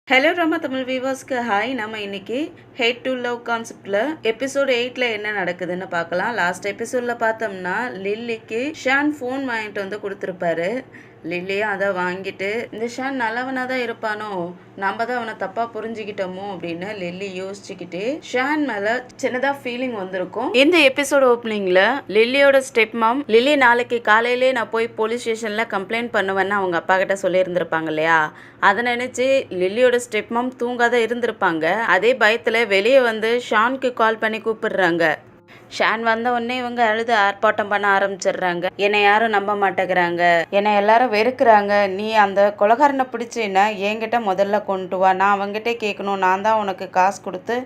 Hello Rama Tamil வியூவர்ஸ்க்கு hi. நம்ம இன்னைக்கு ஹேட் டு லவ் கான்செப்டில் எபிசோட் 8ல் என்ன நடக்குதுன்னு பார்க்கலாம். லாஸ்ட் எபிசோடில் பார்த்தோம்னா லில்லிக்கு ஷான் ஃபோன் வாங்கிட்டு வந்து கொடுத்துருப்பாரு. லில்லியும் அதை வாங்கிட்டு இந்த ஷான் நல்லவனாக தான் இருப்பானோ, நம்ம தான் அவனை தப்பாக புரிஞ்சுக்கிட்டோமோ அப்படின்னு லில்லி யோசிச்சுக்கிட்டு ஷான் மேலே சின்னதாக ஃபீலிங் வந்திருக்கும். இந்த எபிசோட் ஓப்பனிங்கில் லில்லியோட ஸ்டெப் மாம் லில்லி நாளைக்கு காலையிலே நான் போய் போலீஸ் ஸ்டேஷனில் கம்ப்ளைண்ட் பண்ணுவேன்னு அவங்க அப்பா கிட்ட சொல்லியிருந்திருப்பாங்க இல்லையா. அதை நினச்சி லில்லியோட ஸ்டெப் மாம் தூங்காத இருந்திருப்பாங்க. அதே பயத்தில் வெளியே வந்து ஷானுக்கு கால் பண்ணி கூப்பிடுறாங்க. ஷான் வந்த உடனே இவங்க அழுது ஆர்ப்பாட்டம் பண்ண ஆரம்பிச்சிடுறாங்க. என்னை யாரும் நம்ப மாட்டேங்கிறாங்க, என்னை எல்லாரும் வெறுக்கிறாங்க. நீ அந்த கொலகாரனை பிடிச்சின்னா என்கிட்ட முதல்ல கொண்டு வா, நான் அவங்ககிட்டே கேட்கணும். நான் தான் உனக்கு காசு கொடுத்து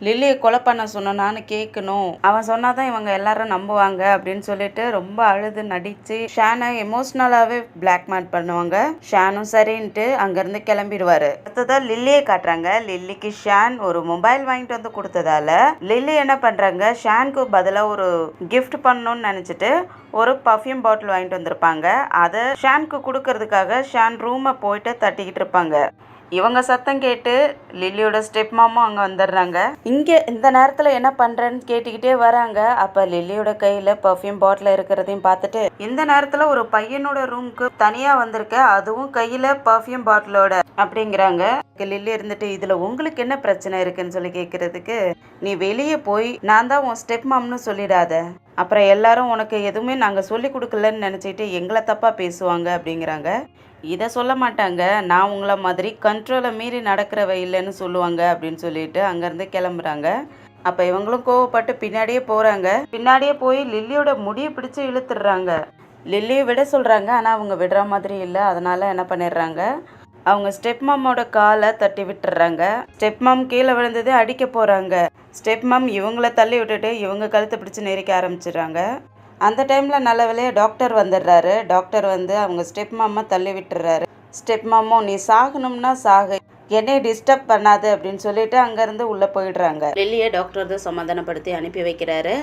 லில்லியை கொலை பண்ண சொன்னான்னு கேட்கணும். அவன் சொன்னாதான் இவங்க எல்லாரும் நம்புவாங்க அப்படின்னு சொல்லிட்டு ரொம்ப அழுது நடிச்சு ஷானை எமோஷ்னலாகவே பிளாக்மெயில் பண்ணுவாங்க. ஷானும் சரின்ட்டு அங்கேருந்து கிளம்பிடுவாரு. அடுத்ததான் லில்லியை காட்டுறாங்க. லில்லிக்கு ஷான் ஒரு மொபைல் வாங்கிட்டு வந்து கொடுத்ததால லில்லி என்ன பண்ணுறாங்க, ஷானுக்கு பதிலாக ஒரு கிஃப்ட் பண்ணணும்னு நினச்சிட்டு ஒரு பர்ஃப்யூம் பாட்டில் வாங்கிட்டு வந்திருப்பாங்க. அதை ஷானுக்கு கொடுக்கறதுக்காக ஷான் ரூமை போயிட்டு தட்டிக்கிட்டு இருப்பாங்க. இவங்க சத்தம் கேட்டு லில்லியோட ஸ்டெப் மாமும் அங்கே வந்துடுறாங்க. இங்கே இந்த நேரத்தில் என்ன பண்ணுறேன்னு கேட்டுக்கிட்டே வராங்க. அப்போ லில்லியோட கையில் பர்ஃப்யூம் பாட்டில் இருக்கிறதையும் பார்த்துட்டு இந்த நேரத்தில் ஒரு பையனோட ரூமுக்கு தனியாக வந்திருக்க, அதுவும் கையில் பர்ஃப்யூம் பாட்டிலோட அப்படிங்கிறாங்க. லில்லி இருந்துட்டு இதில் உங்களுக்கு என்ன பிரச்சனை இருக்குன்னு சொல்லி கேட்குறதுக்கு, நீ வெளியே போய் நான் தான் உன் ஸ்டெப் மாம்னு சொல்லிடாத, அப்புறம் எல்லாரும் உனக்கு எதுவுமே நாங்கள் சொல்லி கொடுக்கலன்னு நினச்சிட்டு எங்களை தப்பாக பேசுவாங்க அப்படிங்கிறாங்க. இதை சொல்ல மாட்டாங்க, நான் உங்களை மாதிரி கண்ட்ரோலை மீறி நடக்கிறவ இல்லைன்னு சொல்லுவாங்க அப்படின்னு சொல்லிட்டு அங்கேருந்து கிளம்புறாங்க. அப்போ இவங்களும் கோவப்பட்டு பின்னாடியே போகிறாங்க. பின்னாடியே போய் லில்லியோட முடியை பிடிச்சி இழுத்துடுறாங்க. லில்லியை விட சொல்கிறாங்க, ஆனால் அவங்க விடுற மாதிரி இல்லை. அதனால் என்ன பண்ணிடுறாங்க, அவங்க ஸ்டெப் மாமோட காலை தட்டி விட்டுறாங்க. ஸ்டெப் மாம் கீழே விழுந்ததே அடிக்க போகிறாங்க. ஸ்டெப் மாம் இவங்கள தள்ளி விட்டுட்டு இவங்க கழுத்தை பிடிச்சி நெரிக்க ஆரம்பிச்சிடுறாங்க. அந்த டைமில் நல்ல வேலையை டாக்டர் வந்துடுறாரு. டாக்டர் வந்து அவங்க ஸ்டெப் மாமா தள்ளி விட்டுறாரு. ஸ்டெப் மாமும் நீ சாகணும்னா சாகு, என்னை டிஸ்டர்ப் பண்ணாது அப்படின்னு சொல்லிட்டு அங்கேருந்து உள்ளே போயிடுறாங்க. லில்லியை டாக்டர் தான் சமாதானப்படுத்தி அனுப்பி வைக்கிறாரு.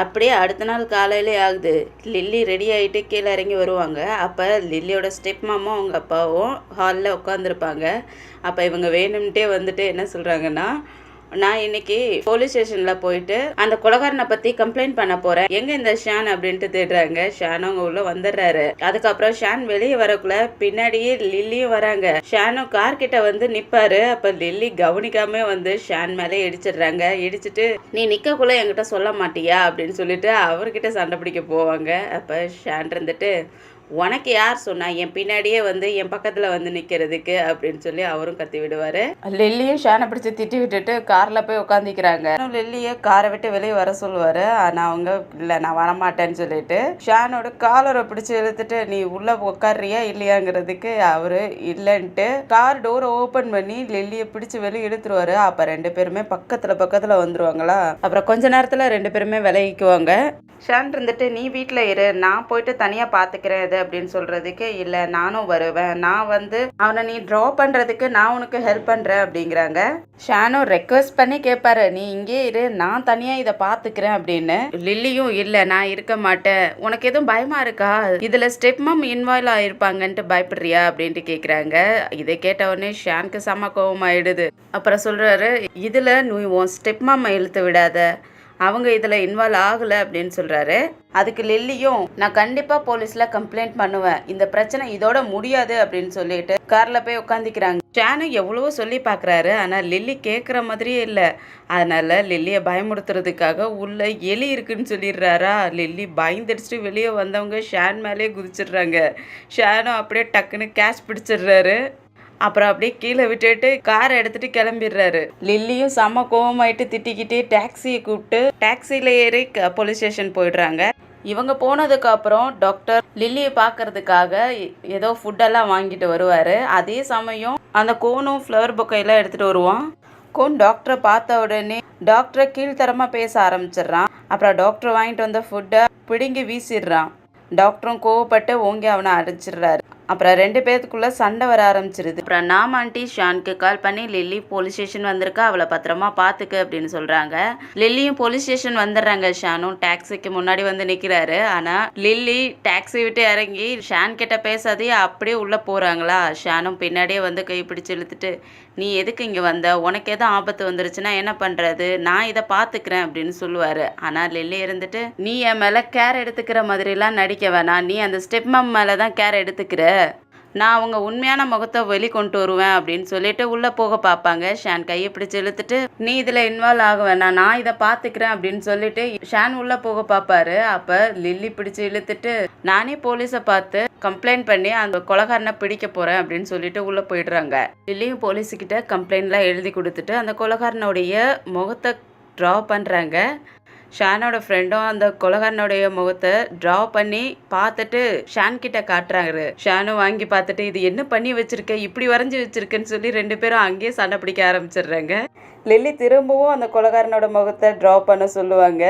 அப்படியே அடுத்த நாள் காலையிலே ஆகுது. லில்லி ரெடி ஆகிட்டு கீழே இறங்கி வருவாங்க. அப்போ லில்லியோட ஸ்டெப் மாமும் அவங்க அப்பாவும் ஹாலில் உட்காந்துருப்பாங்க. அப்போ இவங்க வேணும்ட்டே வந்துட்டு என்ன சொல்கிறாங்கன்னா, நான் இன்னைக்கு போலீஸ் ஸ்டேஷனில் போயிட்டு அந்த கொலகாரனை பற்றி கம்ப்ளைண்ட் பண்ண போகிறேன், எங்கே இந்த ஷான் அப்படின்ட்டு தேடுறாங்க. ஷானும் அவங்க உள்ள வந்துடுறாரு. அதுக்கப்புறம் ஷான் வெளியே வரக்குள்ள பின்னாடியே லில்லியும் வராங்க. ஷானும் கார் கிட்ட வந்து நிற்பாரு. அப்போ லில்லி கவனிக்காம வந்து ஷான் மேலே இடிச்சிடுறாங்க. இடிச்சிட்டு நீ நிற்கக்குள்ள என்கிட்ட சொல்ல மாட்டியா அப்படின்னு சொல்லிட்டு அவர்கிட்ட சண்டை பிடிக்க போவாங்க. அப்போ ஷான் இருந்துட்டு உனக்கு யார் சொன்னா என் பின்னாடியே வந்து என் பக்கத்தில் வந்து நிற்கிறதுக்கு அப்படின்னு சொல்லி அவரும் கத்தி விடுவார். லில்லியும் ஷானை பிடிச்சி திட்டி விட்டுட்டு காரில் போய் உட்காந்துக்கிறாங்க. லில்லியை காரை விட்டு வெளியே வர சொல்லுவார். ஆனால் அவங்க இல்லை நான் வரமாட்டேன்னு சொல்லிட்டு ஷானோட காலரை பிடிச்சி இழுத்துட்டு நீ உள்ளே உட்காடுறியா இல்லையாங்கிறதுக்கு அவரு இல்லைன்ட்டு கார் டோரை ஓப்பன் பண்ணி லில்லியை பிடிச்சி வெளியே இழுத்துருவாரு. அப்போ ரெண்டு பேருமே பக்கத்தில் வந்துருவாங்களா. அப்புறம் கொஞ்ச நேரத்தில் ரெண்டு பேருமே விலகிக்குவாங்க. ஷான் இருந்துட்டு நீ வீட்டில் இரு, நான் போயிட்டு தனியாக பார்த்துக்கிறேன் இது அப்படின்னு சொல்கிறதுக்கு, இல்லை நானும் வருவேன், நான் வந்து அவனை நீ ட்ரா பண்ணுறதுக்கு நான் உனக்கு ஹெல்ப் பண்ணுறேன் அப்படிங்கிறாங்க. ஷானும் ரெக்வஸ்ட் பண்ணி கேட்பாரு, நீ இங்கே இரு நான் தனியாக இதை பார்த்துக்கிறேன் அப்படின்னு. லில்லியும் இல்லை நான் இருக்க மாட்டேன், உனக்கு எதுவும் பயமாக இருக்கா, இதில் ஸ்டெப் மாம் இன்வால்வ் ஆகிருப்பாங்கன்ட்டு பயப்படுறியா அப்படின்ட்டு கேட்குறாங்க. இதை கேட்ட உடனே ஷானுக்கு செம்ம கோவமாயிடுது. அப்புறம் சொல்கிறாரு, இதில் நீ உன் ஸ்டெப் மாமை இழுத்து விடாத, அவங்க இதில் இன்வால்வ் ஆகலை அப்படின்னு சொல்கிறாரு. அதுக்கு லில்லியும் நான் கண்டிப்பாக போலீஸில் கம்ப்ளைண்ட் பண்ணுவேன், இந்த பிரச்சனை இதோட முடியாது அப்படின்னு சொல்லிட்டு காரில் போய் உட்காந்துக்கிறாங்க. ஷானும் எவ்வளவோ சொல்லி பார்க்குறாரு, ஆனால் லில்லி கேட்குற மாதிரியே இல்லை. அதனால் லில்லியை பயமுறுத்துறதுக்காக உள்ள எலி இருக்குன்னு சொல்லிடுறாரா. லில்லி பயந்துடுச்சுட்டு வெளியே வந்தவங்க ஷான் மேலே குதிச்சிடுறாங்க. ஷானும் அப்படியே டக்குன்னு கேட்ச் பிடிச்சிடுறாரு. அப்புறம் அப்படியே கீழே விட்டுட்டு காரை எடுத்துட்டு கிளம்பிடுறாரு. லில்லியும் செம்ம கோவமாயிட்டு திட்டிக்கிட்டே டாக்ஸியை கூப்பிட்டு டாக்ஸியில் ஏறி போலீஸ் ஸ்டேஷன் போயிடுறாங்க. இவங்க போனதுக்கு அப்புறம் டாக்டர் லில்லியை பார்க்கறதுக்காக ஏதோ ஃபுட்டெல்லாம் வாங்கிட்டு வருவார். அதே சமயம் அந்த கோனும் ஃப்ளவர் பொக்கையெல்லாம் எடுத்துகிட்டு வருவான். கோன் டாக்டரை பார்த்த உடனே டாக்டரை கீழ்த்தரமாக பேச ஆரம்பிச்சிடுறான். அப்புறம் டாக்டர் வாங்கிட்டு வந்த ஃபுட்டை பிடுங்கி வீசிடுறான். டாக்டரும் கோவப்பட்டு ஓங்கி அவனை அடிச்சிடுறாரு. அப்புறம் ரெண்டு பேத்துக்குள்ளே சண்டை வர ஆரம்பிச்சிருது. அப்புறம் நாம் ஆண்டி ஷானுக்கு கால் பண்ணி லில்லி போலீஸ் ஸ்டேஷன் வந்திருக்கா, அவளை பத்திரமா பார்த்துக்கு அப்படின்னு சொல்கிறாங்க. லில்லியும் போலீஸ் ஸ்டேஷன் வந்துடுறாங்க. ஷானும் டாக்ஸிக்கு முன்னாடி வந்து நிற்கிறாரு. ஆனால் லில்லி டாக்ஸி விட்டு இறங்கி ஷான் கிட்ட பேசாதே அப்படியே உள்ளே போகிறாங்களா. ஷானும் பின்னாடியே வந்து கை பிடிச்சி இழுத்துட்டு நீ எதுக்கு இங்கே வந்த, உனக்கு எதுவும் ஆபத்து வந்துருச்சுன்னா என்ன பண்ணுறது, நான் இதை பார்த்துக்கிறேன் அப்படின்னு சொல்லுவார். ஆனால் லில்லி இருந்துட்டு, நீ என் மேலே கேர் எடுத்துக்கிற மாதிரிலாம் நடிக்க வேணாம், நீ அந்த ஸ்டெப் மம் மேலே தான் கேர் எடுத்துக்கிற, நான் அவங்க உண்மையான முகத்தை வெளிக்கொண்டு வருவேன் அப்படின்னு சொல்லிட்டு உள்ளே போக பார்ப்பாங்க. ஷான் கையை பிடிச்சி இழுத்துட்டு, நீ இதில் இன்வால்வ் ஆக வேணாம், நான் இதை பார்த்துக்கிறேன் அப்படின்னு சொல்லிட்டு ஷான் உள்ளே போக பார்ப்பாரு. அப்போ லில்லி பிடிச்சி இழுத்துட்டு, நானே போலீஸை பார்த்து கம்ப்ளைண்ட் பண்ணி அந்த கொலைகாரனை பிடிக்க போகிறேன் அப்படின்னு சொல்லிட்டு உள்ளே போயிடுறாங்க. லில்லியும் போலீஸுக்கிட்ட கம்ப்ளைண்ட்லாம் எழுதி கொடுத்துட்டு அந்த கொலைகாரனுடைய முகத்தை ட்ரா பண்ணுறாங்க. ஷானோட ஃப்ரெண்டும் அந்த கொலைகாரனுடைய முகத்தை ட்ரா பண்ணி பார்த்துட்டு ஷான் கிட்ட காட்டுறாரு. ஷானும் வாங்கி பார்த்துட்டு, இது என்ன பண்ணி வச்சிருக்க, இப்படி வரைஞ்சி வச்சிருக்கேன்னு சொல்லி 2 பேரும் அங்கேயே சண்டை பிடிக்க ஆரம்பிச்சிடுறாங்க. லில்லி திரும்பவும் அந்த கொலைகாரனோட முகத்தை ட்ரா பண்ண சொல்லுவாங்க.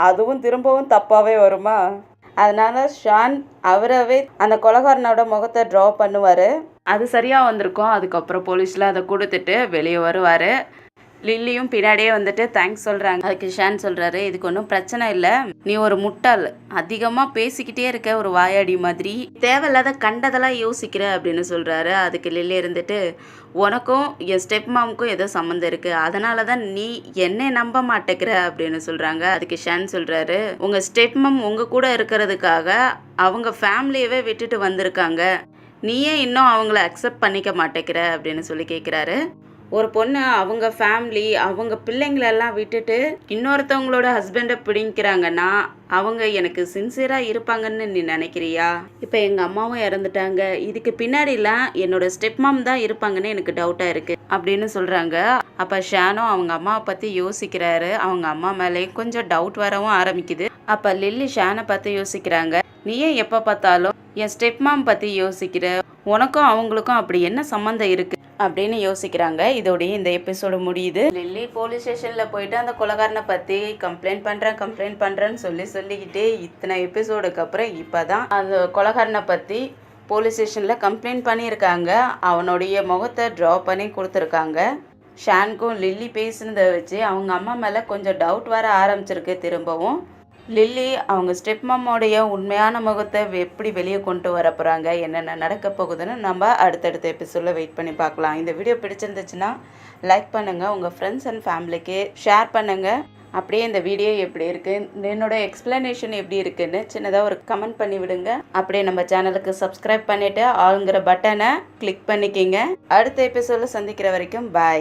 அதுவும் திரும்பவும் தப்பாகவே வருமா? அதனால ஷான் அவரவே அந்த கொலைகாரனோட முகத்தை ட்ரா பண்ணுவார். அது சரியாக வந்திருக்கும். அதுக்கப்புறம் போலீஸில் அதை கொடுத்துட்டு வெளியே வருவார். லில்லியும் பின்னாடியே வந்துட்டு தேங்க்ஸ் சொல்கிறாங்க. அதுக்கு ஷான் சொல்கிறாரு, இதுக்கு ஒன்றும் பிரச்சனை இல்லை, நீ ஒரு முட்டாள், அதிகமாக பேசிக்கிட்டே இருக்க, ஒரு வாயாடி மாதிரி, தேவையில்லாத கண்டதெல்லாம் யோசிக்கிற அப்படின்னு சொல்கிறாரு. அதுக்கு லில்லி இருந்துட்டு, உனக்கும் என் ஸ்டெப் மாமுக்கும் ஏதோ சம்மந்தம் இருக்குது, அதனால தான் நீ என்னை நம்ப மாட்டேங்கிற அப்படின்னு சொல்கிறாங்க. அதுக்கு ஷான் சொல்கிறாரு, உங்கள் ஸ்டெப் மாம் உங்கள் கூட இருக்கிறதுக்காக அவங்க ஃபேமிலியவே விட்டுட்டு வந்திருக்காங்க, நீயே இன்னும் அவங்கள அக்செப்ட் பண்ணிக்க மாட்டேங்கிற அப்படின்னு சொல்லி கேட்குறாரு. ஒரு பொண்ணு அவங்க ஃபேமிலி அவங்க பிள்ளைங்களெல்லாம் விட்டுட்டு இன்னொருத்தவங்களோட ஹஸ்பண்டை பிடிக்கிறாங்கன்னா அவங்க எனக்கு சின்சியராக இருப்பாங்கன்னு நீ நினைக்கிறியா? இப்போ எங்கள் அம்மாவும் இறந்துட்டாங்க, இதுக்கு பின்னாடிலாம் என்னோட ஸ்டெப் மாம் தான் இருப்பாங்கன்னு எனக்கு டவுட்டாக இருக்குது அப்படின்னு சொல்கிறாங்க. அப்போ ஷானும் அவங்க அம்மாவை பற்றி யோசிக்கிறாரு. அவங்க அம்மா மேலேயும் கொஞ்சம் டவுட் வரவும் ஆரம்பிக்குது. அப்போ லில்லி ஷானை பார்த்து யோசிக்கிறாங்க, நீ ஏன் எப்போ பார்த்தாலும் என் ஸ்டெப் மாம் பற்றி யோசிக்கிற, உனக்கும் அவங்களுக்கும் அப்படி என்ன சம்மந்தம் இருக்குது அப்படின்னு யோசிக்கிறாங்க. இதோடைய இந்த எபிசோடு முடியுது. லில்லி போலீஸ் ஸ்டேஷனில் போயிட்டு அந்த கொலைகாரனை பற்றி கம்ப்ளைண்ட் பண்ணுறேன்னு சொல்லிக்கிட்டே இத்தனை எபிசோடுக்கு அப்புறம் இப்போ தான் அந்த கொலைகாரனை பற்றி போலீஸ் ஸ்டேஷனில் கம்ப்ளைண்ட் பண்ணியிருக்காங்க. அவனுடைய முகத்தை ட்ரா பண்ணி கொடுத்துருக்காங்க. ஷானுக்கும் லில்லி பேசுனதை வச்சு அவங்க அம்மா மேலே கொஞ்சம் டவுட் வர ஆரம்பிச்சிருக்கு. திரும்பவும் லில்லி அவங்க ஸ்டெப் மாமோடைய உண்மையான முகத்தை எப்படி வெளியே கொண்டு வர போகிறாங்க, என்னென்ன நடக்க போகுதுன்னு நம்ம அடுத்தடுத்த எபிசோடில் வெயிட் பண்ணி பார்க்கலாம். இந்த வீடியோ பிடிச்சிருந்துச்சுன்னா லைக் பண்ணுங்கள், உங்கள் ஃப்ரெண்ட்ஸ் அண்ட் ஃபேமிலிக்கு ஷேர் பண்ணுங்கள். அப்படியே இந்த வீடியோ எப்படி இருக்குது, என்னோட எக்ஸ்ப்ளனேஷன் எப்படி இருக்குன்னு சின்னதாக ஒரு கமெண்ட் பண்ணி விடுங்க. அப்படியே நம்ம சேனலுக்கு சப்ஸ்கிரைப் பண்ணிவிட்டு ஆளுங்கிற பட்டனை கிளிக் பண்ணிக்கிங்க. அடுத்த எபிசோடில் சந்திக்கிற வரைக்கும் பாய்.